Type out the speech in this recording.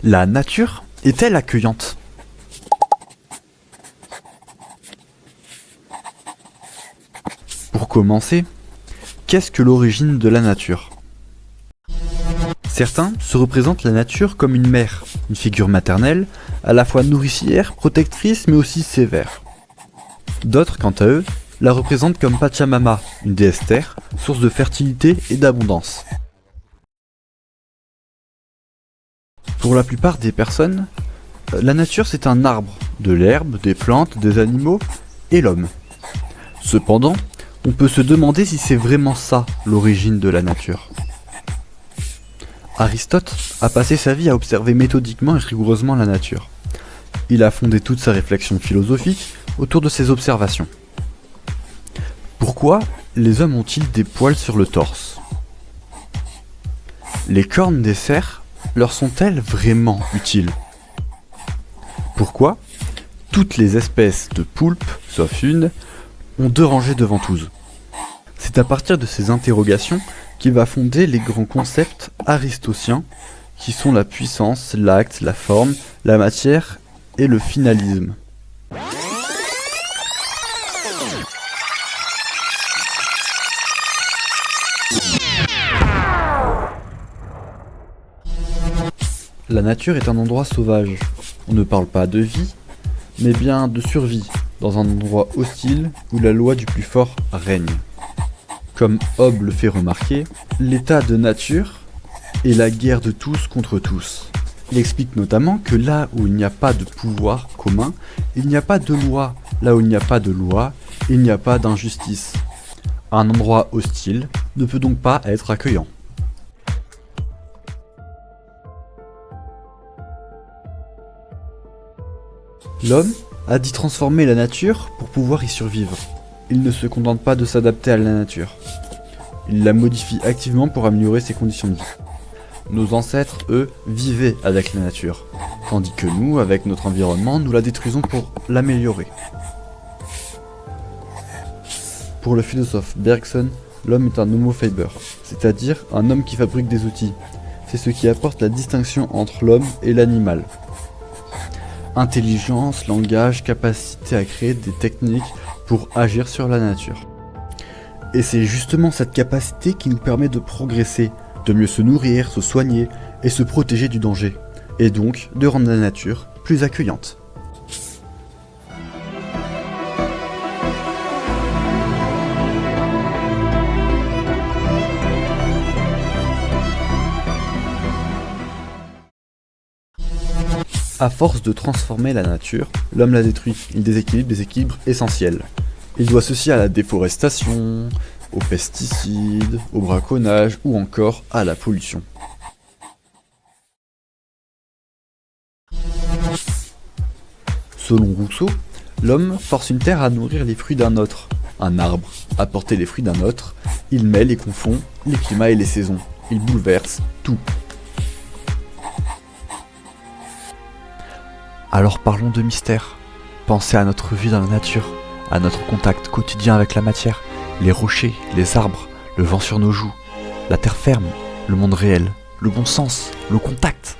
La nature est-elle accueillante? Pour commencer, qu'est-ce que l'origine de la nature? Certains se représentent la nature comme une mère, une figure maternelle, à la fois nourricière, protectrice mais aussi sévère. D'autres, quant à eux, la représentent comme Pachamama, une déesse terre, source de fertilité et d'abondance. Pour la plupart des personnes, la nature c'est un arbre, de l'herbe, des plantes, des animaux et l'homme. Cependant, on peut se demander si c'est vraiment ça l'origine de la nature. Aristote a passé sa vie à observer méthodiquement et rigoureusement la nature. Il a fondé toute sa réflexion philosophique autour de ces observations. Pourquoi les hommes ont-ils des poils sur le torse? Les cornes des cerfs leur sont-elles vraiment utiles? Pourquoi toutes les espèces de poulpes, sauf une, ont 2 rangées de ventouses? C'est à partir de ces interrogations qu'il va fonder les grands concepts aristotéliciens qui sont la puissance, l'acte, la forme, la matière et le finalisme. La nature est un endroit sauvage. On ne parle pas de vie, mais bien de survie, dans un endroit hostile où la loi du plus fort règne. Comme Hobbes le fait remarquer, l'état de nature est la guerre de tous contre tous. Il explique notamment que là où il n'y a pas de pouvoir commun, il n'y a pas de loi. Là où il n'y a pas de loi, il n'y a pas d'injustice. Un endroit hostile ne peut donc pas être accueillant. L'homme a dit transformer la nature pour pouvoir y survivre. Il ne se contente pas de s'adapter à la nature. Il la modifie activement pour améliorer ses conditions de vie. Nos ancêtres, eux, vivaient avec la nature, tandis que nous, avec notre environnement, nous la détruisons pour l'améliorer. Pour le philosophe Bergson, l'homme est un homo faber, c'est-à-dire un homme qui fabrique des outils. C'est ce qui apporte la distinction entre l'homme et l'animal. Intelligence, langage, capacité à créer des techniques pour agir sur la nature. Et c'est justement cette capacité qui nous permet de progresser, de mieux se nourrir, se soigner et se protéger du danger, et donc de rendre la nature plus accueillante. À force de transformer la nature, l'homme la détruit, il déséquilibre des équilibres essentiels. Il doit ceci à la déforestation, aux pesticides, au braconnage ou encore à la pollution. Selon Rousseau, l'homme force une terre à nourrir les fruits d'un autre, un arbre à porter les fruits d'un autre, il mêle et confond les climats et les saisons, il bouleverse tout. Alors parlons de mystère. Pensez à notre vie dans la nature, à notre contact quotidien avec la matière, les rochers, les arbres, le vent sur nos joues, la terre ferme, le monde réel, le bon sens, le contact.